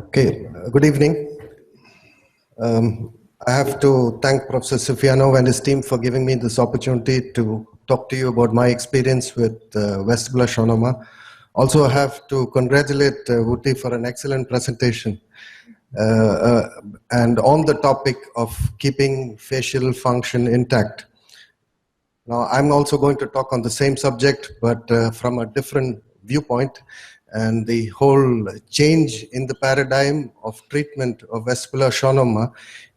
Okay, good evening. I have to thank Professor Sufiano and his team for giving me this opportunity to talk to you about my experience with vestibular schwannoma. Also, I have to congratulate Vuti for an excellent presentation and on the topic of keeping facial function intact. Now, I'm also going to talk on the same subject, but from a different viewpoint, and the whole change in the paradigm of treatment of vestibular schwannoma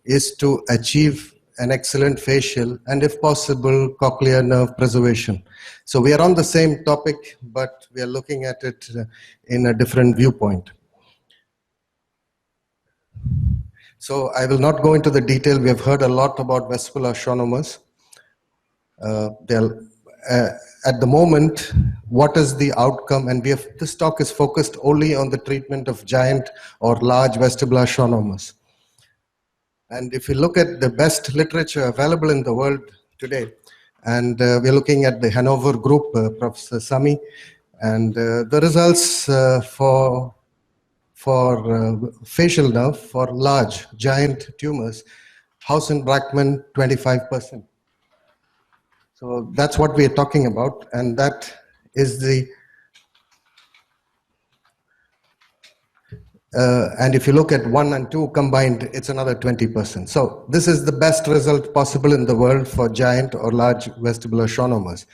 is to achieve an excellent facial and, if possible, cochlear nerve preservation. So we are on the same topic, but we are looking at it in a different viewpoint. So I will not go into the detail. We have heard a lot about vestibular schwannomas. At the moment, what is the outcome? And this talk is focused only on the treatment of giant or large vestibular schwannomas. And if you look at the best literature available in the world today, and we're looking at the Hanover group, Professor Sami, and the results for facial nerve for large giant tumors, Hausen-Brackmann 25%. So that's what we are talking about, and that is the, and if you look at 1 and 2 combined, it's another 20%. So this is the best result possible in the world for giant or large vestibular schwannomas.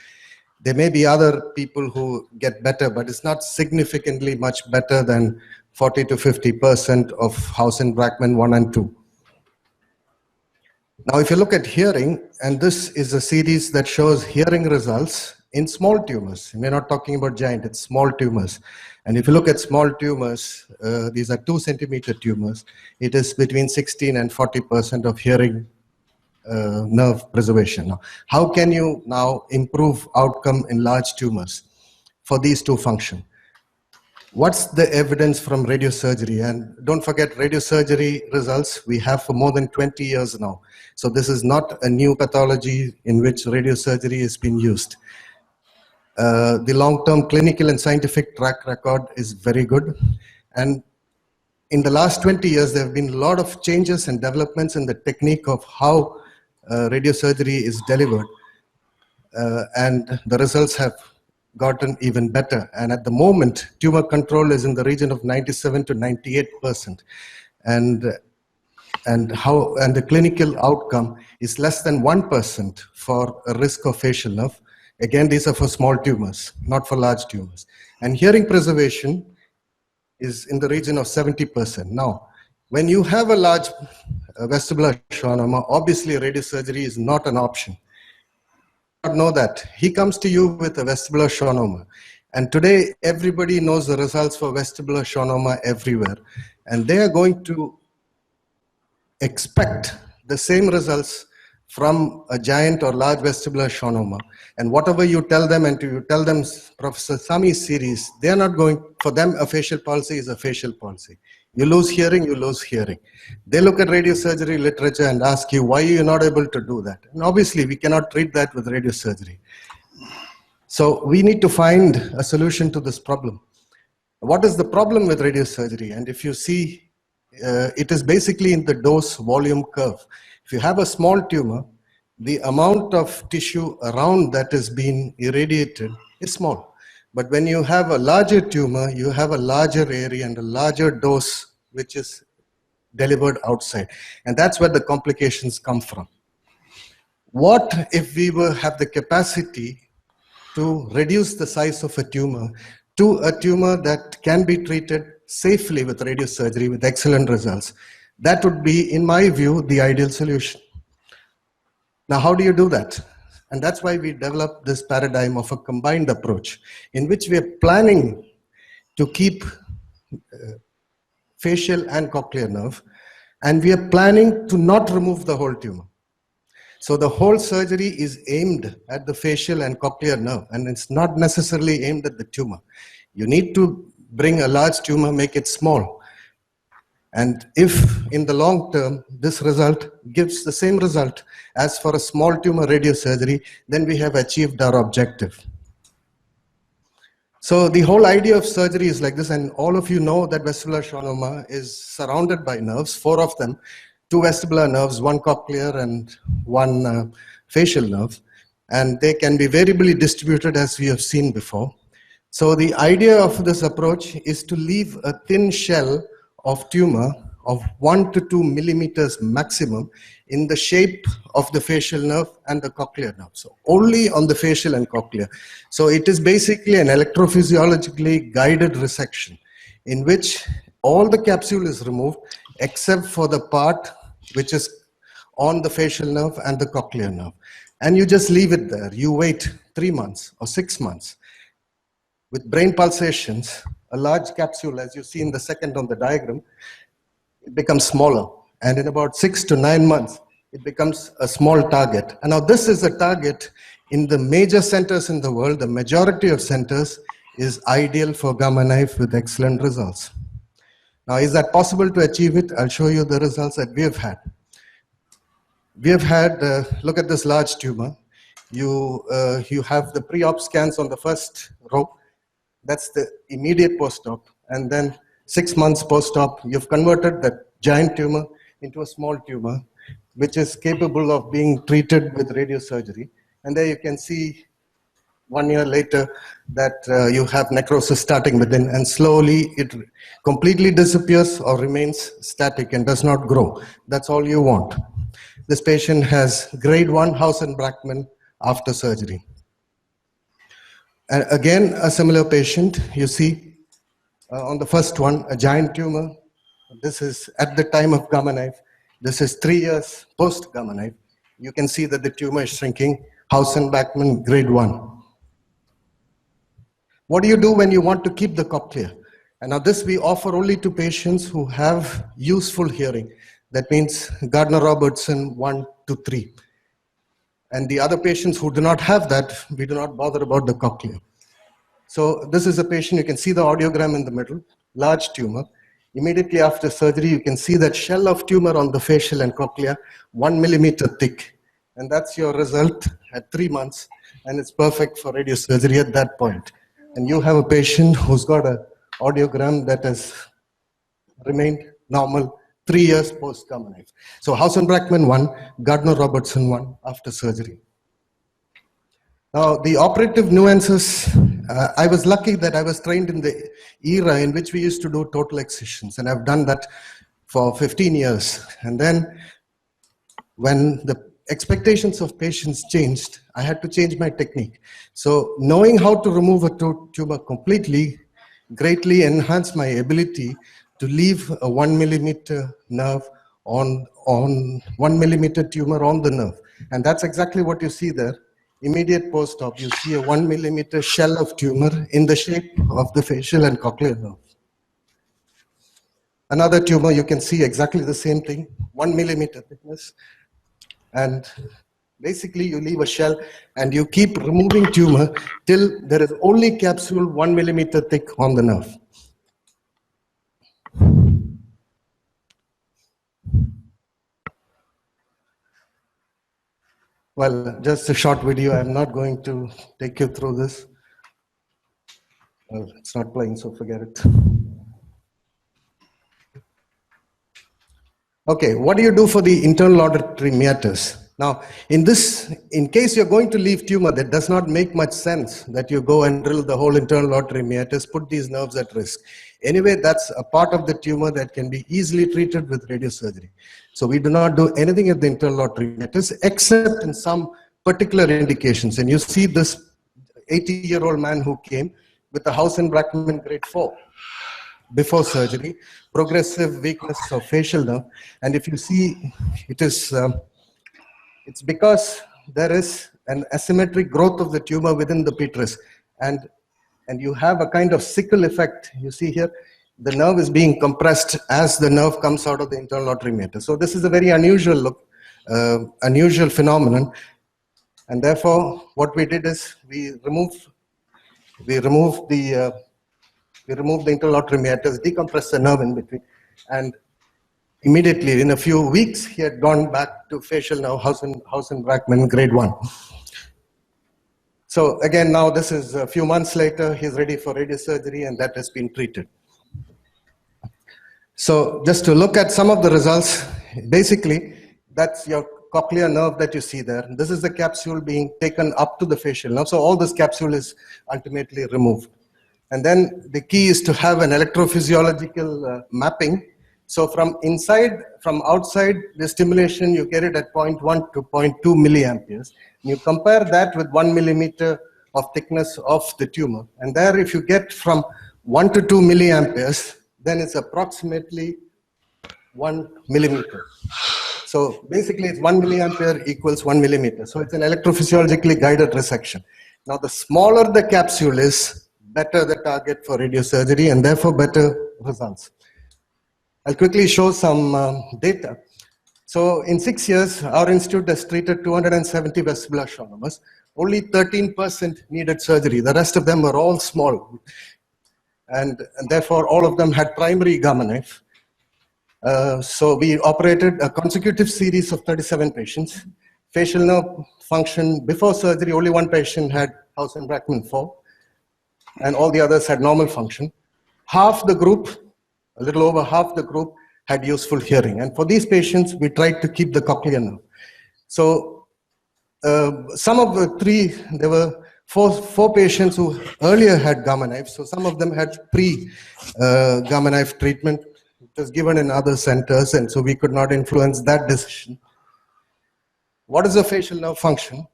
There may be other people who get better, but it's not significantly much better than 40 to 50% of Hausen-Brackmann 1 and 2. Now, if you look at hearing, and this is a series that shows hearing results in small tumors. We're not talking about giant, it's small tumors. And if you look at small tumors, these are 2-centimeter tumors, it is between 16 and 40% of hearing nerve preservation. Now, how can you now improve outcome in large tumors for these two functions? What's the evidence from radiosurgery? And don't forget, radiosurgery results we have for more than 20 years now. So this is not a new pathology in which radiosurgery has been used. The long-term clinical and scientific track record is very good. And in the last 20 years, there have been a lot of changes and developments in the technique of how radiosurgery is delivered. And the results have gotten even better. And at the moment, tumor control is in the region of 97 to 98%. And the clinical outcome is less than 1% for a risk of facial nerve. Again, these are for small tumors, not for large tumors. And hearing preservation is in the region of 70%. Now, when you have a large vestibular schwannoma, obviously radiosurgery is not an option. Not know that. He comes to you with a vestibular schwannoma. And today, everybody knows the results for vestibular schwannoma everywhere. And they are going to expect the same results from a giant or large vestibular schwannoma. And whatever you tell them, and you tell them Professor Sami's series, they are not going, for them a facial palsy is a facial palsy. You lose hearing, you lose hearing. They look at radiosurgery literature and ask you, why are you not able to do that? And obviously, we cannot treat that with radiosurgery. So we need to find a solution to this problem. What is the problem with radiosurgery? And if you see, it is basically in the dose volume curve. If you have a small tumor, the amount of tissue around that is being irradiated is small. But when you have a larger tumor, you have a larger area and a larger dose which is delivered outside. And that's where the complications come from. What if we have the capacity to reduce the size of a tumor to a tumor that can be treated safely with radiosurgery with excellent results? That would be, in my view, the ideal solution. Now, how do you do that? And that's why we developed this paradigm of a combined approach in which we are planning to keep facial and cochlear nerve, and we are planning to not remove the whole tumor. So the whole surgery is aimed at the facial and cochlear nerve, and it's not necessarily aimed at the tumor. You need to bring a large tumor, make it small. And if in the long term, this result gives the same result as for a small tumor radiosurgery, then we have achieved our objective. So the whole idea of surgery is like this, and all of you know that vestibular schwannoma is surrounded by nerves, 4 of them, 2 vestibular nerves, 1 cochlear and 1 facial nerve, and they can be variably distributed as we have seen before. So the idea of this approach is to leave a thin shell of tumor of 1 to 2 millimeters maximum in the shape of the facial nerve and the cochlear nerve. So only on the facial and cochlear. So it is basically an electrophysiologically guided resection in which all the capsule is removed except for the part which is on the facial nerve and the cochlear nerve. And you just leave it there. You wait 3 months or 6 months. With brain pulsations, a large capsule, as you see in the second on the diagram, it becomes smaller. And in about 6 to 9 months, it becomes a small target. And now this is a target in the major centers in the world. The majority of centers is ideal for gamma knife with excellent results. Now, is that possible to achieve it? I'll show you the results that we have had. We have had, look at this large tumor. You have the pre-op scans on the first row. That's the immediate post-op. And then 6 months post-op, you've converted that giant tumor into a small tumor, which is capable of being treated with radiosurgery. And there you can see 1 year later that you have necrosis starting within, and slowly it completely disappears or remains static and does not grow. That's all you want. This patient has grade 1 Hausen-Brackmann after surgery. And again, a similar patient, you see on the first one, a giant tumor. This is at the time of gamma knife. This is 3 years post gamma knife. You can see that the tumor is shrinking, Hausen-Brackmann grade 1. What do you do when you want to keep the cochlear? And now this we offer only to patients who have useful hearing. That means Gardner-Robertson 1 to 3. And the other patients who do not have that, we do not bother about the cochlear. So this is a patient, you can see the audiogram in the middle, large tumor. Immediately after surgery, you can see that shell of tumor on the facial and cochlear, 1 millimeter thick. And that's your result at 3 months. And it's perfect for radiosurgery at that point. And you have a patient who's got an audiogram that has remained normal 3 years post gamma knife. So Hausen-Brackmann 1, Gardner-Robertson 1 after surgery. Now the operative nuances, I was lucky that I was trained in the era in which we used to do total excisions, and I've done that for 15 years. And then when the expectations of patients changed, I had to change my technique. So knowing how to remove a tumor completely greatly enhanced my ability to leave a 1 millimeter nerve on 1 millimeter tumor on the nerve. And that's exactly what you see there. Immediate post-op, you see a 1 millimeter shell of tumor in the shape of the facial and cochlear nerve. Another tumor, you can see exactly the same thing, 1 millimeter thickness. And basically you leave a shell and you keep removing tumor till there is only capsule 1 millimeter thick on the nerve. Well, just a short video. I'm not going to take you through this. Well, it's not playing, so forget it. Okay, what do you do for the internal auditory meatus? Now, in case you're going to leave tumor, that does not make much sense that you go and drill the whole internal auditory meatus, put these nerves at risk. Anyway, that's a part of the tumor that can be easily treated with radiosurgery. So we do not do anything at the internal auditory meatus except in some particular indications. And you see this 80-year-old man who came with a Hausen-Brackmann grade 4. Before surgery, progressive weakness of facial nerve, and if you see, it's because there is an asymmetric growth of the tumor within the petrous, and you have a kind of sickle effect. You see here, the nerve is being compressed as the nerve comes out of the internal auditory meatus. So this is a very unusual phenomenon, and therefore, what we did is we removed the internal auditory meatus, decompressed the nerve in between, and immediately in a few weeks he had gone back to facial nerve Hausen-Brackmann grade 1. So again, now this is a few months later, he's ready for radiosurgery, and that has been treated. So just to look at some of the results, basically, that's your cochlear nerve that you see there. This is the capsule being taken up to the facial nerve. So all this capsule is ultimately removed. And then the key is to have an electrophysiological mapping. So from outside, the stimulation, you get it at 0.1 to 0.2 milliamperes. You compare that with 1 millimeter of thickness of the tumor. And there, if you get from 1 to 2 milliamperes, then it's approximately 1 millimeter. So basically, it's 1 milliampere equals 1 millimeter. So it's an electrophysiologically guided resection. Now, the smaller the capsule is, better the target for radiosurgery, and therefore better results. I'll quickly show some data. So in 6 years, our institute has treated 270 vestibular schwannomas. Only 13% needed surgery. The rest of them were all small. And therefore, all of them had primary gamma knife. So we operated a consecutive series of 37 patients. Facial nerve function before surgery, only one patient had Hausen-Brackmann 4, and all the others had normal function. Half the group, a little over half the group, had useful hearing. And for these patients, we tried to keep the cochlear nerve. So some of the three, there were four patients who earlier had gamma knife. So some of them had pre-gamma knife treatment. It was given in other centers, and so we could not influence that decision. What is the facial nerve function?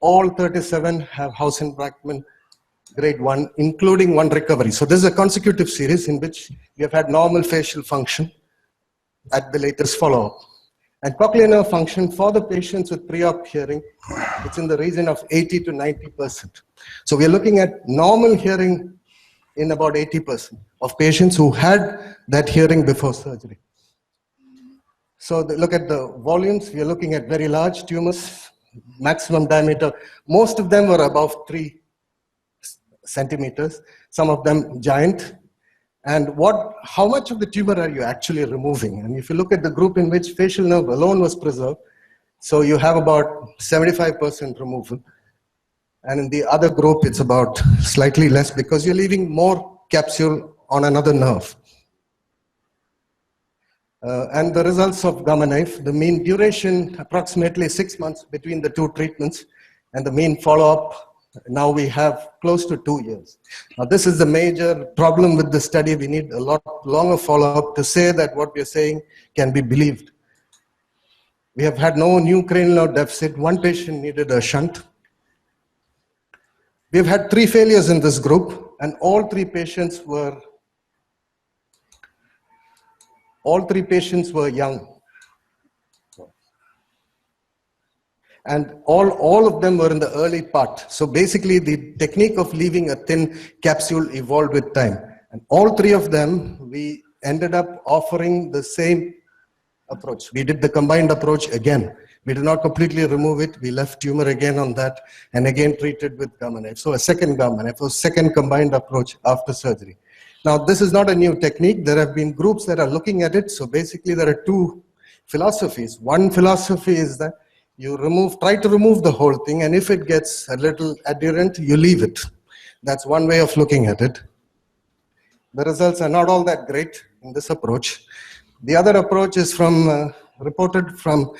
All 37 have Hausen-Brackmann grade 1, including one recovery. So this is a consecutive series in which we have had normal facial function at the latest follow-up. And cochlear nerve function for the patients with pre-op hearing, it's in the region of 80 to 90%. So we are looking at normal hearing in about 80% of patients who had that hearing before surgery. So look at the volumes. We are looking at very large tumors, maximum diameter. Most of them were above 3 centimeters, some of them giant. And how much of the tumor are you actually removing? And if you look at the group in which facial nerve alone was preserved, so you have about 75% removal. And in the other group, it's about slightly less because you're leaving more capsule on another nerve. And the results of gamma knife, the mean duration, approximately 6 months between the two treatments, and the mean follow-up, now we have close to 2 years. Now, this is the major problem with the study. We need a lot longer follow-up to say that what we're saying can be believed. We have had no new cranial nerve deficit. One patient needed a shunt. We've had 3 failures in this group, and all three patients were young. And all of them were in the early part. So basically, the technique of leaving a thin capsule evolved with time. And all 3 of them, we ended up offering the same approach. We did the combined approach again. We did not completely remove it. We left tumor again on that, and again treated with gamma knife. So a second gamma knife, a second combined approach after surgery. Now, this is not a new technique. There have been groups that are looking at it. So basically, there are 2 philosophies. One philosophy is that you try to remove the whole thing, and if it gets a little adherent, you leave it. That's one way of looking at it. The results are not all that great in this approach. The other approach is reported from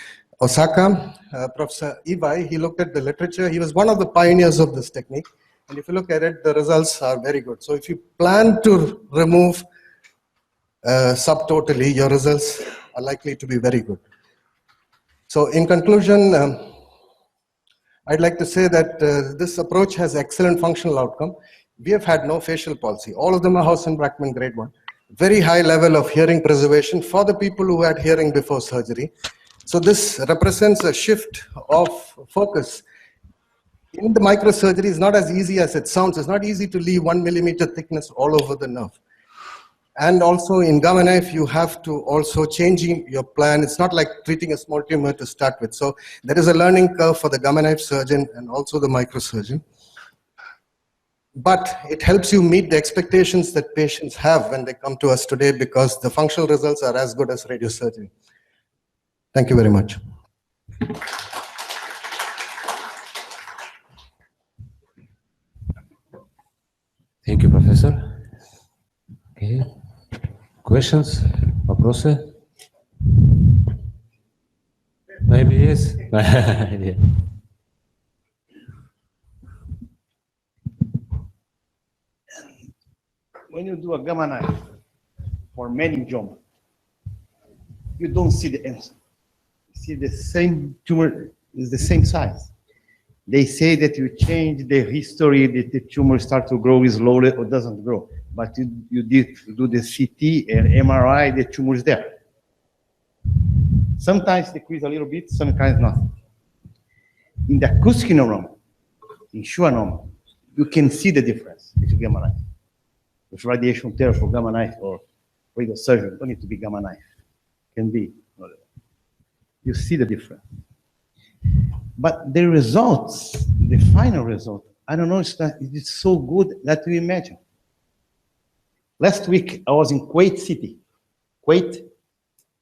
Osaka, Professor Ibai. He looked at the literature. He was one of the pioneers of this technique. And if you look at it, the results are very good. So if you plan to remove subtotally, your results are likely to be very good. So in conclusion, I'd like to say that this approach has excellent functional outcome. We have had no facial palsy. All of them are Hausen-Brackmann grade 1. Very high level of hearing preservation for the people who had hearing before surgery. So this represents a shift of focus. In the microsurgery, it's not as easy as it sounds. It's not easy to leave 1 millimeter thickness all over the nerve. And also in gamma knife, you have to also changing your plan. It's not like treating a small tumor to start with. So there is a learning curve for the gamma knife surgeon and also the microsurgeon. But it helps you meet the expectations that patients have when they come to us today, because the functional results are as good as radiosurgery. Thank you very much. Professor. Okay. Questions? Вопросы? Maybe yes. Yeah. When you do a gamma knife for meningioma, you don't see the answer. You see the same tumor is the same size. They say that you change the history, that the tumor starts to grow slowly or doesn't grow. But you did do the CT and MRI, the tumor is there. Sometimes decrease a little bit, sometimes not. In the acoustic neuroma, in schwannoma, you can see the difference with gamma knife. With radiation therapy for gamma knife or radio surgery, don't need to be gamma knife. Can be. You see the difference. But the results, the final result, I don't know if it's so good that we imagine. Last week, I was in Kuwait City, Kuwait,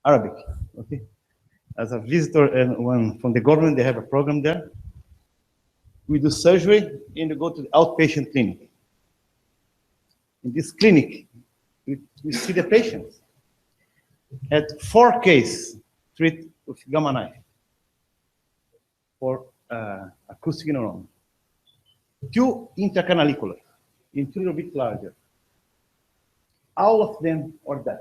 Arabic, okay? As a visitor and one from the government, they have a program there. We do surgery and we go to the outpatient clinic. In this clinic, we see the patients. At 4 cases, treat with gamma knife for acoustic neuroma. 2 intercanalicular, a little bit larger. All of them are deaf.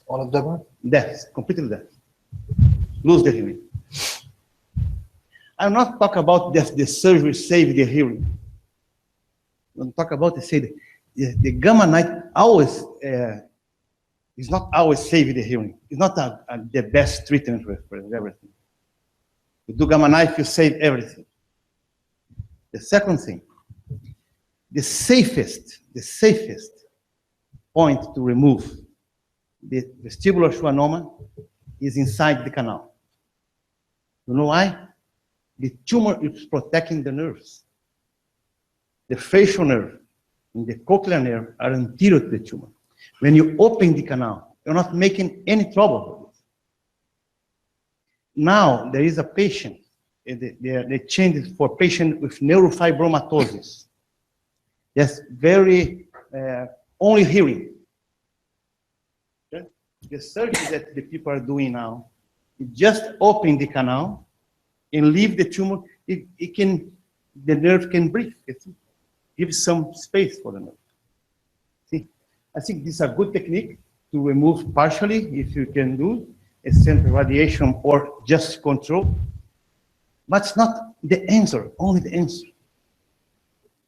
All of them are? Deaf, completely deaf. Lose the hearing. I'm not talking about the surgery save the hearing. I'm talking about the gamma knife always is not always save the hearing. It's not the best treatment for everything. You do gamma knife, you save everything. The second thing, the safest point to remove the vestibular schwannoma is inside the canal. You know why? The tumor is protecting the nerves. The facial nerve and the cochlear nerve are anterior to the tumor. When you open the canal, you're not making any trouble with it. Now, there is a patient, they changed for patient with neurofibromatosis. That's very, only hearing. Okay? The surgery that the people are doing now, you just open the canal and leave the tumor, the nerve can breathe. Give some space for the nerve. See, I think this is a good technique to remove partially, if you can do, a central radiation or just control. But it's not the answer, only the answer.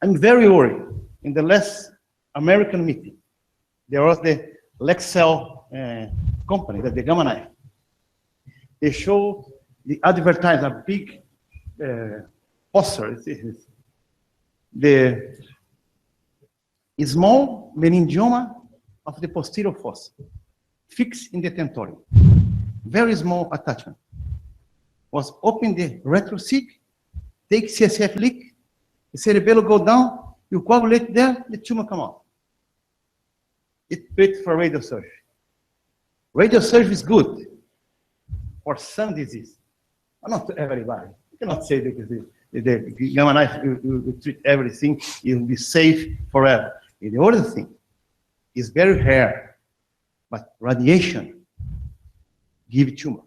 I'm very worried. In the last American meeting, there was the Lexcel company, the gamma knife. They show the advertise a big poster. The small meningioma of the posterior fossa, fixed in the tentorium. Very small attachment. Was open the retrocig, take CSF leak, the cerebellum go down, you coagulate there, the tumor come out. It's great for radiosurgery. Radiosurgery is good for some disease, but not to everybody. You cannot say that the gamma knife will treat everything, it will be safe forever. And the other thing is very rare, but radiation gives tumor.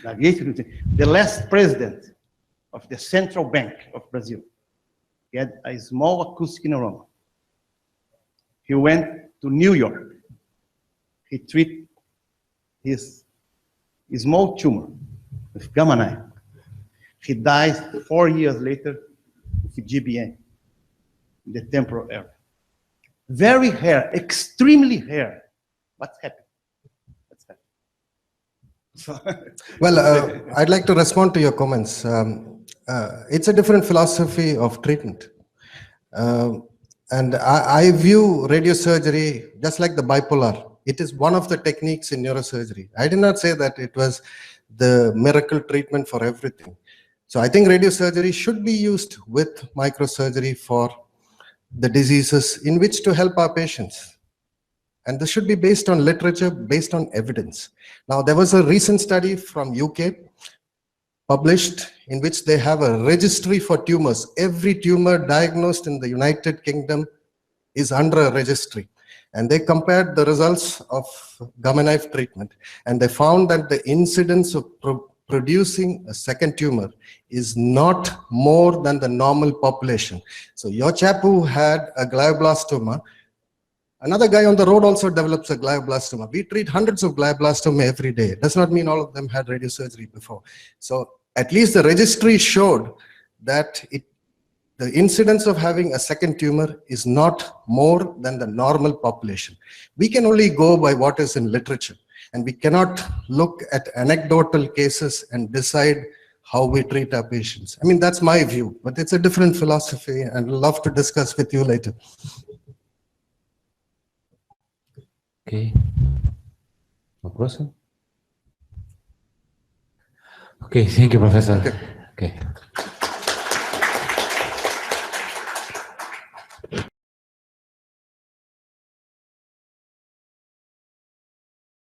The last president of the Central Bank of Brazil, he had a small acoustic neuroma. He went to New York. He treated his small tumor with gamma knife. He dies 4 years later with GBM in the temporal area. Very rare, extremely rare. What's happened? Well, I'd like to respond to your comments. It's a different philosophy of treatment. And I view radiosurgery just like the bipolar. It is one of the techniques in neurosurgery. I did not say that it was the miracle treatment for everything. So I think radiosurgery should be used with microsurgery for the diseases in which to help our patients. And this should be based on literature, based on evidence. Now, there was a recent study from UK published in which they have a registry for tumors. Every tumor diagnosed in the United Kingdom is under a registry. And they compared the results of gamma knife treatment, and they found that the incidence of producing a second tumor is not more than the normal population. So your chap who had a glioblastoma, another guy on the road also develops a glioblastoma. We treat hundreds of glioblastoma every day. It does not mean all of them had radiosurgery before. So at least the registry showed that the incidence of having a second tumor is not more than the normal population. We can only go by what is in literature, and we cannot look at anecdotal cases and decide how we treat our patients. I mean, that's my view, but it's a different philosophy, and I'd love to discuss with you later. Okay. Вопросы? Okay, thank you, Professor. Okay.